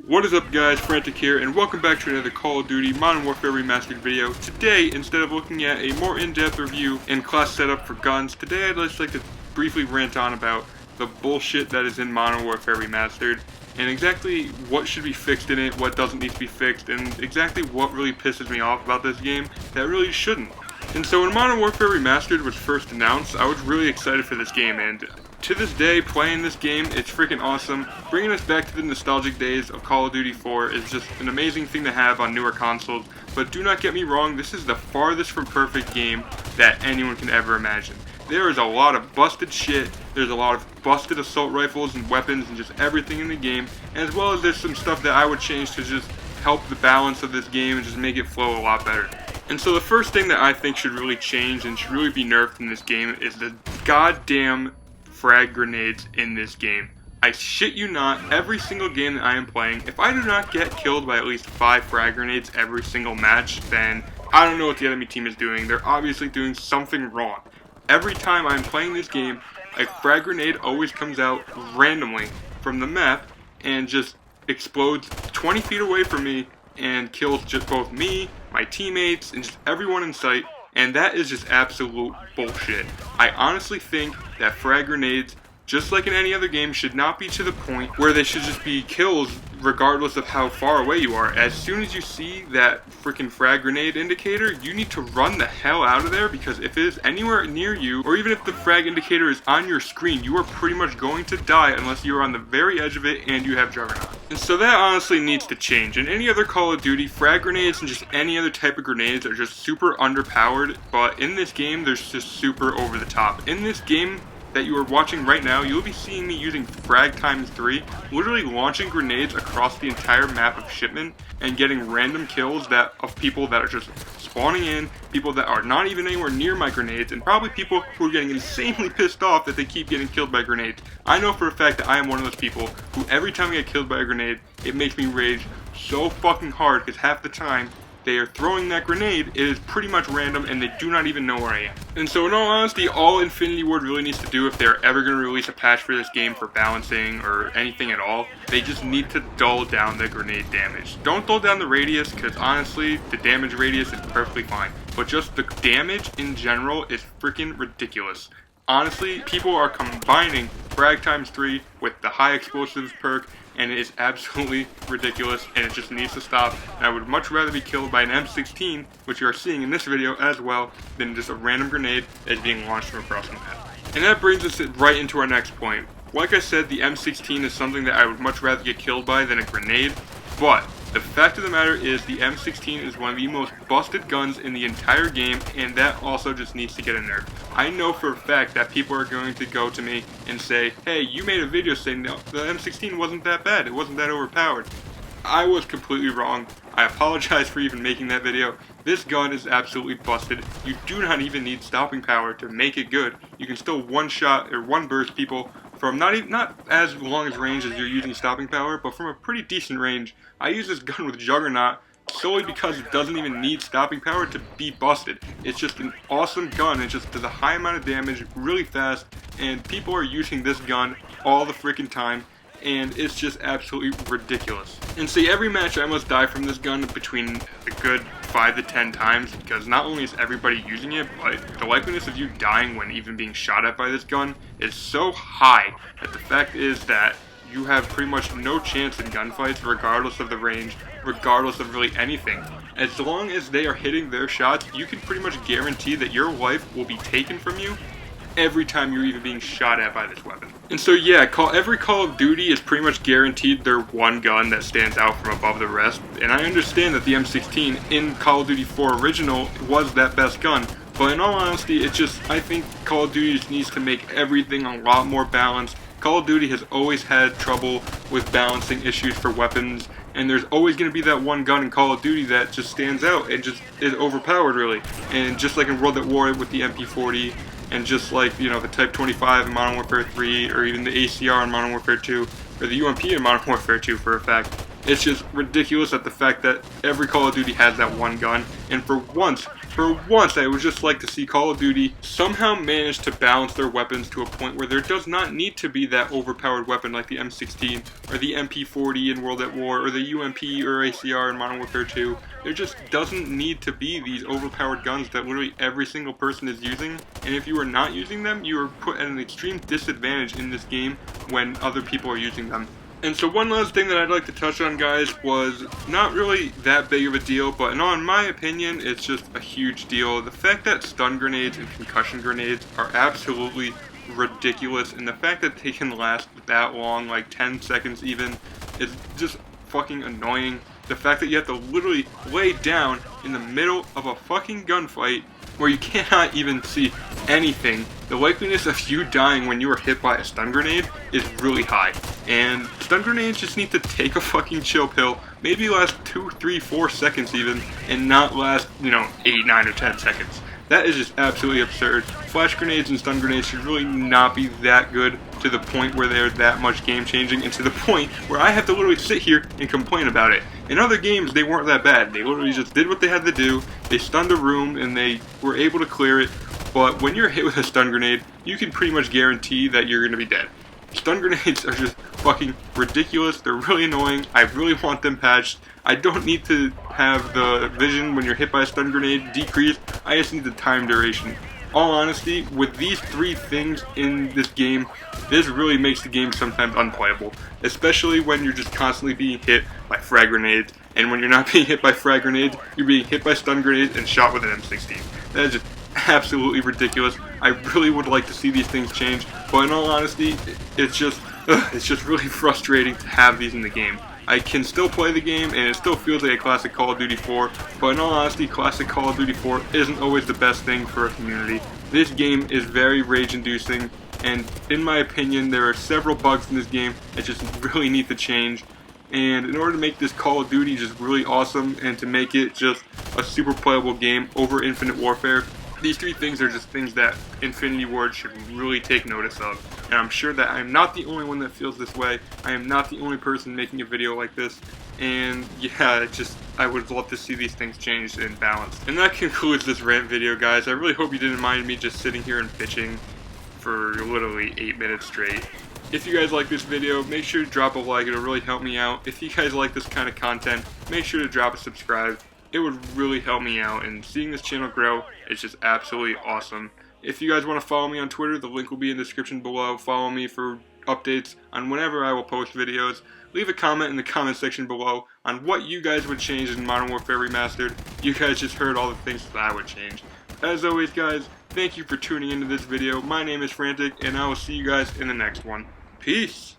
What is up guys, Frantic here, and welcome back to another Call of Duty Modern Warfare Remastered video. Today, instead of looking at a more in-depth review and class setup for guns, today I'd just like to briefly rant on about the bullshit that is in Modern Warfare Remastered, and exactly what should be fixed in it, what doesn't need to be fixed, and exactly what really pisses me off about this game that really shouldn't. And so when Modern Warfare Remastered was first announced, I was really excited for this game, and to this day, playing this game, it's freaking awesome. Bringing us back to the nostalgic days of Call of Duty 4 is just an amazing thing to have on newer consoles, but do not get me wrong, this is the farthest from perfect game that anyone can ever imagine. There is a lot of busted shit, there's a lot of busted assault rifles and weapons and just everything in the game, as well as there's some stuff that I would change to just help the balance of this game and just make it flow a lot better. And so the first thing that I think should really change and should really be nerfed in this game is the goddamn frag grenades in this game. I shit you not, every single game that I am playing, if I do not get killed by at least 5 frag grenades every single match, then I don't know what the enemy team is doing. They're obviously doing something wrong. Every time I'm playing this game, a frag grenade always comes out randomly from the map and just explodes 20 feet away from me and kills just both me, my teammates, and just everyone in sight, and that is just absolute bullshit. I honestly think that frag grenades, just like in any other game, should not be to the point where they should just be kills regardless of how far away you are. As soon as you see that freaking frag grenade indicator, you need to run the hell out of there, because if it is anywhere near you, or even if the frag indicator is on your screen, you are pretty much going to die unless you are on the very edge of it and you have Juggernaut. And so that honestly needs to change. In any other Call of Duty, frag grenades and just any other type of grenades are just super underpowered, but in this game, they're just super over the top. In this game that you are watching right now, you'll be seeing me using frag times 3, literally launching grenades across the entire map of shipment and getting random kills of people that are just spawning in, people that are not even anywhere near my grenades, and probably people who are getting insanely pissed off that they keep getting killed by grenades. I know for a fact that I am one of those people who every time I get killed by a grenade, it makes me rage so fucking hard, because half the time they are throwing that grenade, it is pretty much random and they do not even know where I am. And so in all honesty, all Infinity Ward really needs to do, if they're ever going to release a patch for this game for balancing or anything at all, they just need to dull down the grenade damage. Don't dull down the radius, because honestly, the damage radius is perfectly fine. But just the damage in general is freaking ridiculous. Honestly, people are combining frag times 3 with the high explosives perk, and it is absolutely ridiculous, and it just needs to stop. And I would much rather be killed by an M16, which you are seeing in this video as well, than just a random grenade that is being launched from across the map. And that brings us right into our next point. Like I said, the M16 is something that I would much rather get killed by than a grenade, but the fact of the matter is the M16 is one of the most busted guns in the entire game, and that also just needs to get a nerf. I know for a fact that people are going to go to me and say, hey, you made a video saying no, the M16 wasn't that bad, it wasn't that overpowered. I was completely wrong. I apologize for even making that video. This gun is absolutely busted. You do not even need stopping power to make it good. You can still one-shot or one-burst people from not as long as range as you're using stopping power, but from a pretty decent range. I use this gun with Juggernaut solely because it doesn't even need stopping power to be busted. It's just an awesome gun. It just does a high amount of damage really fast, and people are using this gun all the freaking time, and it's just absolutely ridiculous. And see, every match I must die from this gun between a good 5 to 10 times, because not only is everybody using it, but the likeliness of you dying when even being shot at by this gun is so high that the fact is that you have pretty much no chance in gunfights regardless of the range, regardless of really anything. As long as they are hitting their shots, you can pretty much guarantee that your life will be taken from you every time you're even being shot at by this weapon. And so yeah, every Call of Duty is pretty much guaranteed their one gun that stands out from above the rest, and I understand that the M16 in Call of Duty 4 Original was that best gun, but in all honesty, I think Call of Duty just needs to make everything a lot more balanced. Call of Duty has always had trouble with balancing issues for weapons, and there's always going to be that one gun in Call of Duty that just stands out and just is overpowered really. And just like in World at War with the MP40, and just like, you know, the Type 25 in Modern Warfare 3, or even the ACR in Modern Warfare 2, or the UMP in Modern Warfare 2 for a fact, It's just ridiculous at the fact that every Call of Duty has that one gun, and for once, I would just like to see Call of Duty somehow manage to balance their weapons to a point where there does not need to be that overpowered weapon like the M16 or the MP40 in World at War or the UMP or ACR in Modern Warfare 2. There just doesn't need to be these overpowered guns that literally every single person is using, and if you are not using them, you are put at an extreme disadvantage in this game when other people are using them. And so one last thing that I'd like to touch on, guys, was not really that big of a deal, but in my opinion, it's just a huge deal. The fact that stun grenades and concussion grenades are absolutely ridiculous, and the fact that they can last that long, like 10 seconds even, is just fucking annoying. The fact that you have to literally lay down in the middle of a fucking gunfight where you cannot even see anything, the likeliness of you dying when you are hit by a stun grenade is really high. And stun grenades just need to take a fucking chill pill, maybe last 2, 3, 4 seconds even, and not last, 8, 9, or 10 seconds. That is just absolutely absurd. Flash grenades and stun grenades should really not be that good to the point where they're that much game changing, and to the point where I have to literally sit here and complain about it. In other games, they weren't that bad. They literally just did what they had to do, they stunned a room, and they were able to clear it. But when you're hit with a stun grenade, you can pretty much guarantee that you're going to be dead. Stun grenades are just fucking ridiculous. They're really annoying. I really want them patched. I don't need to have the vision when you're hit by a stun grenade decreased. I just need the time duration. All honesty, with these 3 things in this game, this really makes the game sometimes unplayable. Especially when you're just constantly being hit by frag grenades. And when you're not being hit by frag grenades, you're being hit by stun grenades and shot with an M16. That is just absolutely ridiculous. I really would like to see these things change, but in all honesty, it's just really frustrating to have these in the game. I can still play the game, and it still feels like a classic Call of Duty 4, but in all honesty, classic Call of Duty 4 isn't always the best thing for a community. This game is very rage-inducing, and in my opinion, there are several bugs in this game that just really need to change. And in order to make this Call of Duty just really awesome, and to make it just a super playable game over Infinite Warfare, these 3 things are just things that Infinity Ward should really take notice of. And I'm sure that I'm not the only one that feels this way. I am not the only person making a video like this. And yeah, I would love to see these things changed and balanced. And that concludes this rant video, guys. I really hope you didn't mind me just sitting here and bitching for literally 8 minutes straight. If you guys like this video, make sure to drop a like. It'll really help me out. If you guys like this kind of content, make sure to drop a subscribe. It would really help me out, and seeing this channel grow is just absolutely awesome. If you guys want to follow me on Twitter, the link will be in the description below. Follow me for updates on whenever I will post videos. Leave a comment in the comment section below on what you guys would change in Modern Warfare Remastered. You guys just heard all the things that I would change. As always, guys, thank you for tuning into this video. My name is Frantic, and I will see you guys in the next one. Peace!